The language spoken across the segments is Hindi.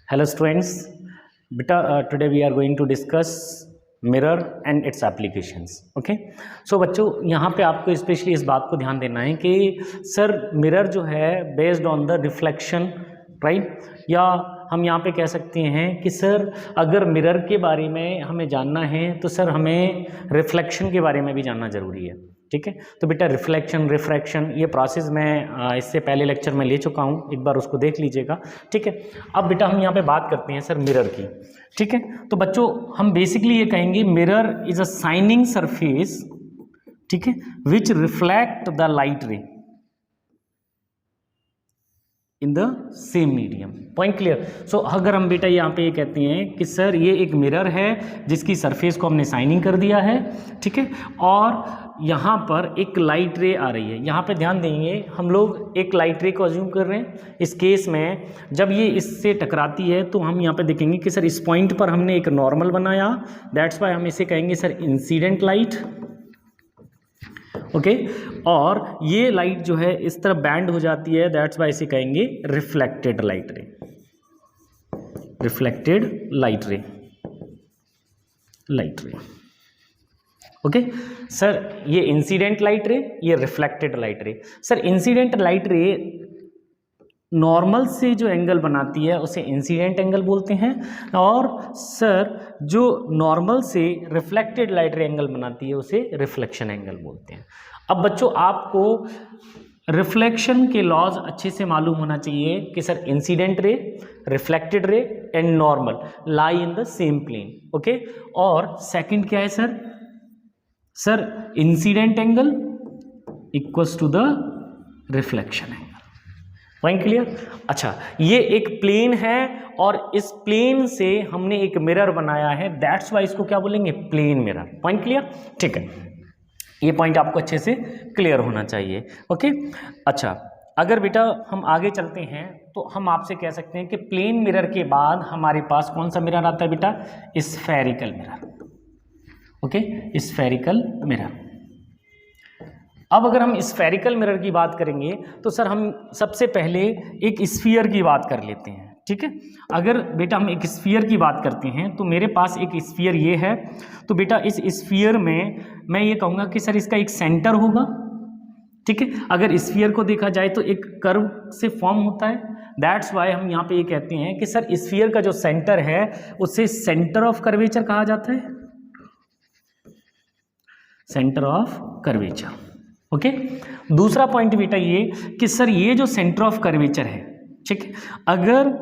Hello students, beta today we are going to discuss mirror and its applications. Okay, so बच्चों यहाँ पे आपको स्पेशली इस बात को ध्यान देना है कि सर मिरर जो है based on the reflection, right, या हम यहाँ पे कह सकते हैं कि सर अगर मिरर के बारे में हमें जानना है तो सर हमें रिफ्लेक्शन के बारे में भी जानना ज़रूरी है। ठीक है, तो बेटा रिफ्लेक्शन रिफ्रैक्शन ये प्रोसेस मैं इससे पहले लेक्चर में ले चुका हूँ, एक बार उसको देख लीजिएगा। ठीक है, अब बेटा हम यहाँ पे बात करते हैं सर मिरर की। ठीक है, तो बच्चों हम बेसिकली ये कहेंगे mirror is a shining surface, ठीक है, which reflect the light ray in the same medium. Point clear. So अगर हम बेटा यहाँ पे ये कहते हैं कि सर ये एक मिरर है जिसकी सरफेस को हमने शाइनिंग कर दिया है, ठीक है, और यहाँ पर एक लाइट रे आ रही है। यहाँ पे ध्यान देंगे हम लोग एक लाइट रे को अज्यूम कर रहे हैं। इस केस में जब ये इससे टकराती है तो हम यहाँ पे देखेंगे कि सर इस पॉइंट पर हमने एक नॉर्मल बनाया, दैट्स वाई हम इसे कहेंगे सर इंसिडेंट लाइट। ओके, और ये लाइट जो है इस तरह बैंड हो जाती है, दैट्स वाई इसे कहेंगे रिफ्लेक्टेड लाइट रे, रिफ्लेक्टेड लाइट रे, लाइट रे। ओके सर, ये इंसिडेंट लाइट रे, ये रिफ्लेक्टेड लाइट रे। सर इंसिडेंट लाइट रे नॉर्मल से जो एंगल बनाती है उसे इंसिडेंट एंगल बोलते हैं, और सर जो नॉर्मल से रिफ्लेक्टेड लाइट रे एंगल बनाती है उसे रिफ्लेक्शन एंगल बोलते हैं। अब बच्चों आपको रिफ्लेक्शन के लॉज अच्छे से मालूम होना चाहिए कि sir incident ray, reflected ray and normal lie in the same plane. Okay, और सेकंड क्या है sir? Sir incident angle equals to the reflection angle. Point clear. अच्छा, ये एक प्लेन है और इस प्लेन से हमने एक मिरर बनाया है, दैट्स वाई इसको क्या बोलेंगे? Plane mirror. Point clear. ठीक है, ये पॉइंट आपको अच्छे से क्लियर होना चाहिए। ओके, अच्छा अगर बेटा हम आगे चलते हैं तो हम आपसे कह सकते हैं कि प्लेन मिरर के बाद हमारे पास कौन सा मिरर आता है बेटा? Spherical mirror. Okay, spherical mirror. अब अगर हम स्फेरिकल मिरर की बात करेंगे तो सर हम सबसे पहले एक स्फीयर की बात कर लेते हैं। ठीक है, अगर बेटा हम एक स्फीयर की बात करते हैं तो मेरे पास एक स्फीयर ये है, तो बेटा इस स्फीयर में मैं ये कहूँगा कि सर इसका एक सेंटर होगा। ठीक है, अगर स्फीयर को देखा जाए तो एक कर्व से फॉर्म होता है, दैट्स वाई हम यहाँ पे ये कहते हैं कि सर स्फीयर का जो सेंटर है उसे सेंटर ऑफ कर्वेचर कहा जाता है, सेंटर ऑफ कर्वेचर। ओके, दूसरा पॉइंट बेटा ये कि सर ये जो सेंटर ऑफ कर्वेचर है, ठीक है, अगर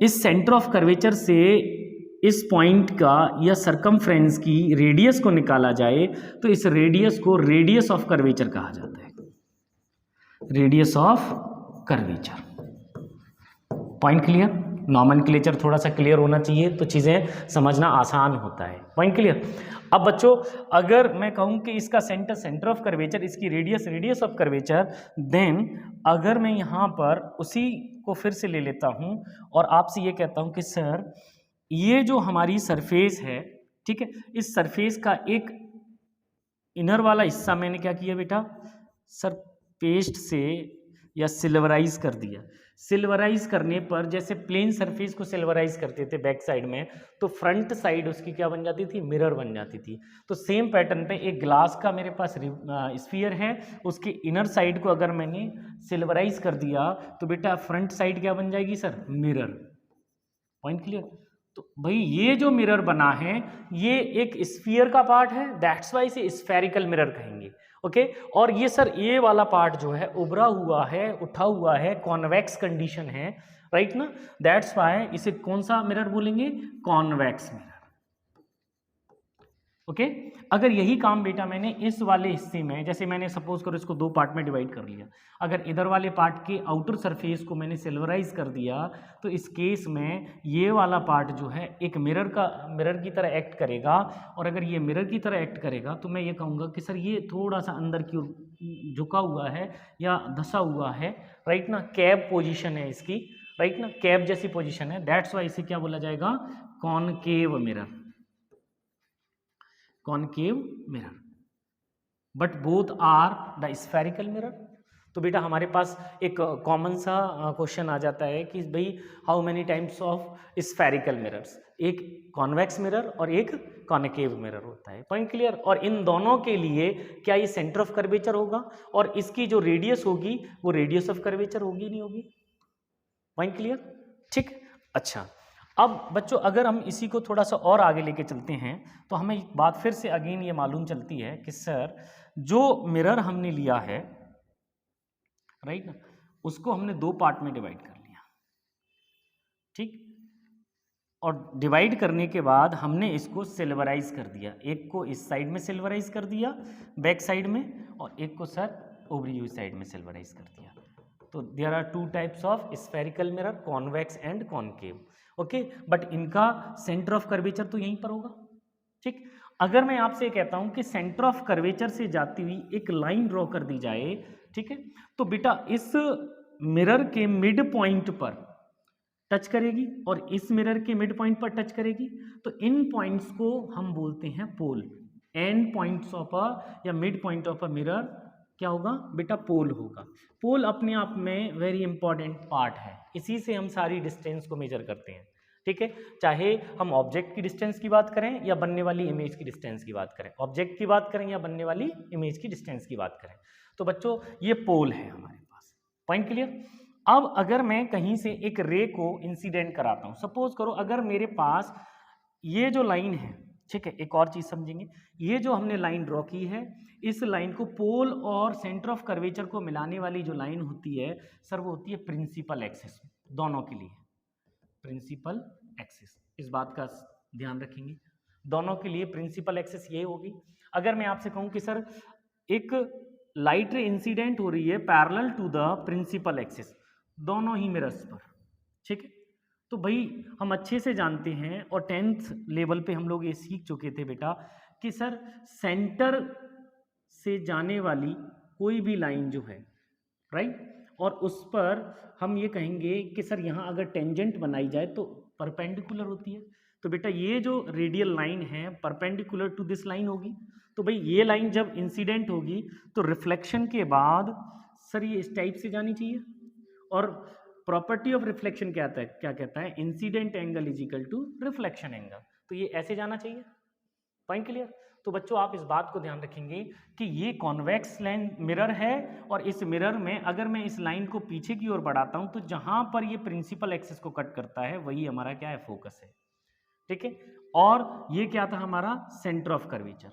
इस सेंटर ऑफ कर्वेचर से इस पॉइंट का या सरकमफ्रेंस की रेडियस को निकाला जाए तो इस रेडियस को रेडियस ऑफ कर्वेचर कहा जाता है, radius of curvature. Point clear. Nomenclature थोड़ा सा क्लियर होना चाहिए तो चीज़ें समझना आसान होता है। Point clear. अब बच्चों अगर मैं कहूँ कि इसका सेंटर सेंटर ऑफ कर्वेचर, इसकी radius radius of curvature, then अगर मैं यहाँ पर उसी को फिर से ले लेता हूँ और आपसे ये कहता हूँ कि सर ये जो हमारी सरफेस है, ठीक है, इस सरफेस का एक इनर वाला हिस्सा मैंने क्या किया बेटा? सर पेस्ट से या सिल्वराइज कर दिया। सिल्वराइज करने पर जैसे प्लेन सरफेस को सिल्वराइज करते थे बैक साइड में, तो फ्रंट साइड उसकी क्या बन जाती थी? मिरर बन जाती थी। तो सेम पैटर्न पे एक ग्लास का मेरे पास स्फीयर है, उसके इनर साइड को अगर मैंने सिल्वराइज कर दिया तो बेटा फ्रंट साइड क्या बन जाएगी सर? मिरर। Point clear. तो भाई ये जो मिरर बना है ये एक स्फीयर का पार्ट है, दैट्स वाई इसे स्फेरिकल मिरर कहेंगे। ओके, और ये सर ये वाला पार्ट जो है उभरा हुआ है, उठा हुआ है, कॉन्वेक्स कंडीशन है, राइट ना, दैट्स वाई इसे कौन सा मिरर बोलेंगे? Convex mirror. ओके, अगर यही काम बेटा मैंने इस वाले हिस्से में, जैसे मैंने सपोज करो इसको दो पार्ट में डिवाइड कर लिया, अगर इधर वाले पार्ट के आउटर सरफेस को मैंने सिल्वराइज कर दिया तो इस केस में ये वाला पार्ट जो है एक मिरर की तरह एक्ट करेगा, और अगर ये मिरर की तरह एक्ट करेगा तो मैं ये कहूँगा कि सर ये थोड़ा सा अंदर की ओर झुका हुआ है या धसा हुआ है, राइट ना, कैब पोजिशन है इसकी, राइट ना, कैब जैसी पोजिशन है, दैट्स वाई इसे क्या बोला जाएगा? Concave mirror, concave mirror, but both are the spherical mirror, तो बेटा हमारे पास एक कॉमन सा क्वेश्चन आ जाता है कि भाई how many types of spherical mirrors, एक कॉन्वेक्स मिरर और एक कॉन्केव मिरर होता है। Point clear. और इन दोनों के लिए क्या ये सेंटर ऑफ कर्वेचर होगा और इसकी जो रेडियस होगी वो रेडियस ऑफ कर्वेचर होगी नहीं होगी। पॉइंट क्लियर, ठीक। अच्छा, अब बच्चों अगर हम इसी को थोड़ा सा और आगे लेके चलते हैं तो हमें एक बात फिर से अगेन ये मालूम चलती है कि सर जो मिरर हमने लिया है, राइट ना, उसको हमने दो पार्ट में डिवाइड कर लिया, ठीक। और डिवाइड करने के बाद हमने इसको सिल्वराइज कर दिया, एक को इस साइड में सिल्वराइज कर दिया बैक साइड में, और एक को सर ओवरव्यू साइड में सिल्वराइज कर दिया। तो there are two types of spherical mirror, convex and concave. Okay, but इनका सेंटर ऑफ कर्वेचर तो यहीं पर होगा, ठीक। अगर मैं आपसे कहता हूं कि सेंटर ऑफ कर्वेचर से जाती हुई एक लाइन ड्रॉ कर दी जाए, ठीक है, तो बेटा इस मिरर के मिड पॉइंट पर टच करेगी और इस मिरर के मिड पॉइंट पर टच करेगी, तो इन पॉइंट्स को हम बोलते हैं पोल। एंड पॉइंट्स ऑफ अ या mid point of a mirror क्या होगा बेटा, पोल होगा। पोल अपने आप में वेरी इंपॉर्टेंट पार्ट है, इसी से हम सारी डिस्टेंस को मेजर करते हैं, ठीक है। चाहे हम ऑब्जेक्ट की डिस्टेंस की बात करें या बनने वाली इमेज की डिस्टेंस की बात करें, ऑब्जेक्ट की बात करें या बनने वाली इमेज की डिस्टेंस की बात करें, तो बच्चों ये पोल है हमारे पास। Point clear. अब अगर मैं कहीं से एक रे को इंसिडेंट कराता हूं, सपोज करो अगर मेरे पास ये जो लाइन है, ठीक है, एक और चीज समझेंगे, ये जो हमने लाइन ड्रॉ की है, इस लाइन को पोल और सेंटर ऑफ कर्वेचर को मिलाने वाली जो लाइन होती है सर वो होती है प्रिंसिपल एक्सिस, दोनों के लिए प्रिंसिपल एक्सिस। इस बात का ध्यान रखेंगे, दोनों के लिए प्रिंसिपल एक्सिस ये होगी। अगर मैं आपसे कहूं कि सर एक लाइट रे इंसिडेंट हो रही है parallel to the principal axis, दोनों ही मिरर्स पर, ठीक है, तो भाई हम अच्छे से जानते हैं और 10th लेवल पे हम लोग ये सीख चुके थे बेटा कि सर सेंटर से जाने वाली कोई भी लाइन जो है, राइट, और उस पर हम ये कहेंगे कि सर यहाँ अगर टेंजेंट बनाई जाए तो परपेंडिकुलर होती है, तो बेटा ये जो रेडियल लाइन है परपेंडिकुलर टू दिस लाइन होगी। तो भाई ये लाइन जब इंसिडेंट होगी तो रिफ्लेक्शन के बाद सर ये इस टाइप से जानी चाहिए, और प्रॉपर्टी ऑफ रिफ्लेक्शन क्या कहता है, incident angle is equal to reflection angle, तो ये ऐसे जाना चाहिए। Point clear. तो बच्चों आप इस बात को ध्यान रखेंगे कि ये कॉन्वेक्स लाइन मिरर है और इस मिरर में अगर मैं इस लाइन को पीछे की ओर बढ़ाता हूं तो जहां पर ये प्रिंसिपल एक्सिस को कट करता है वही हमारा क्या है, फोकस है, ठीक है। और ये क्या था हमारा सेंटर ऑफ कर्वेचर।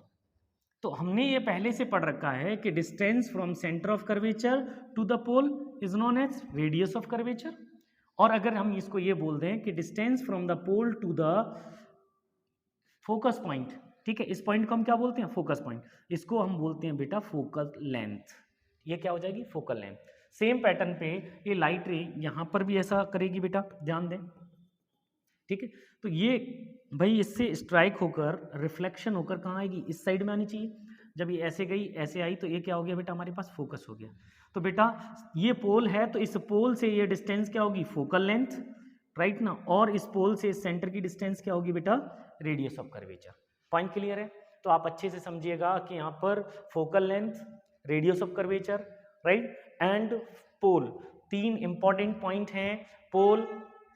तो हमने ये पहले से पढ़ रखा है कि distance from centre of curvature to the pole is known as radius of curvature, और अगर हम इसको ये बोल दें कि distance from the pole to the focus point, ठीक है, इस पॉइंट को हम क्या बोलते हैं, फोकस पॉइंट, इसको हम बोलते हैं बेटा फोकल लेंथ। ये क्या हो जाएगी, फोकल लेंथ। सेम पैटर्न पे ये लाइट रे यहां पर भी ऐसा करेगी बेटा, ध्यान दें, ठीक है। तो ये भाई इससे स्ट्राइक होकर रिफ्लेक्शन होकर कहाँ आएगी, इस साइड में आनी चाहिए। जब ये ऐसे गई ऐसे आई तो ये क्या हो गया बेटा, हमारे पास फोकस हो गया। तो बेटा ये पोल है तो इस पोल से ये डिस्टेंस क्या होगी, फोकल लेंथ, राइट ना, और इस पोल से इस सेंटर की डिस्टेंस क्या होगी बेटा, radius of curvature. Point clear है। तो आप अच्छे से समझिएगा कि यहाँ पर focal length, radius of curvature, right, and pole, तीन इंपॉर्टेंट पॉइंट हैं, पोल,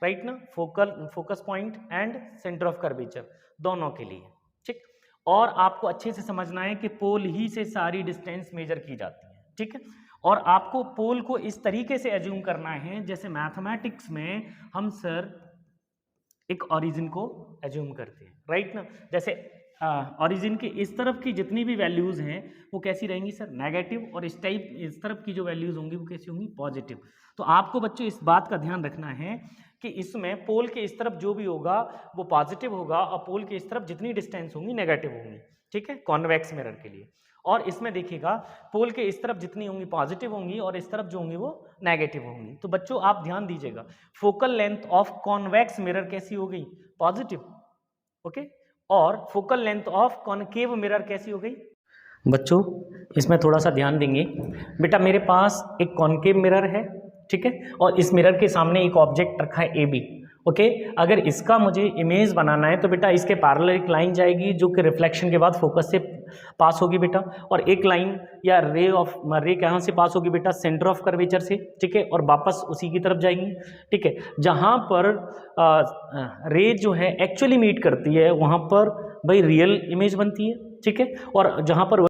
राइट ना, focus point and centre of curvature, दोनों के लिए, ठीक। और आपको अच्छे से समझना है कि पोल ही से सारी डिस्टेंस मेजर की जाती है, ठीक है। और आपको पोल को इस तरीके से एज्यूम करना है जैसे मैथमेटिक्स में हम सर एक ओरिजिन को एज्यूम करते हैं, राइट ना। जैसे ओरिजिन के इस तरफ की जितनी भी वैल्यूज हैं वो कैसी रहेंगी सर, नेगेटिव, और इस तरफ की जो वैल्यूज होंगी वो कैसी होंगी, पॉजिटिव। तो आपको बच्चों इस बात का ध्यान रखना है कि इसमें पोल के इस तरफ जो भी होगा वो पॉजिटिव होगा और पोल के इस तरफ जितनी डिस्टेंस होंगी नेगेटिव होंगी, ठीक है, कॉन्वेक्स मिरर के लिए। और इसमें देखिएगा पोल के इस तरफ जितनी होंगी पॉजिटिव होंगी और इस तरफ जो होंगी वो नेगेटिव होंगी। तो बच्चों आप ध्यान दीजिएगा, focal length of convex mirror कैसी हो गई, पॉजिटिव, ओके, और focal length of concave mirror कैसी हो गई। बच्चों इसमें थोड़ा सा ध्यान देंगे, बेटा मेरे पास एक कॉनकेव मिरर है, ठीक है, और इस मिरर के सामने एक ऑब्जेक्ट रखा है AB, ओके अगर इसका मुझे इमेज बनाना है तो बेटा इसके पैरेलल एक लाइन जाएगी जो कि रिफ्लेक्शन के बाद फोकस से पास होगी बेटा, और एक लाइन या रे कहाँ से पास होगी बेटा, सेंटर ऑफ कर्वेचर से, ठीक है, और वापस उसी की तरफ जाएंगी, ठीक है। जहाँ पर रे जो है एक्चुअली मीट करती है वहाँ पर भाई रियल इमेज बनती है, ठीक है, और जहाँ पर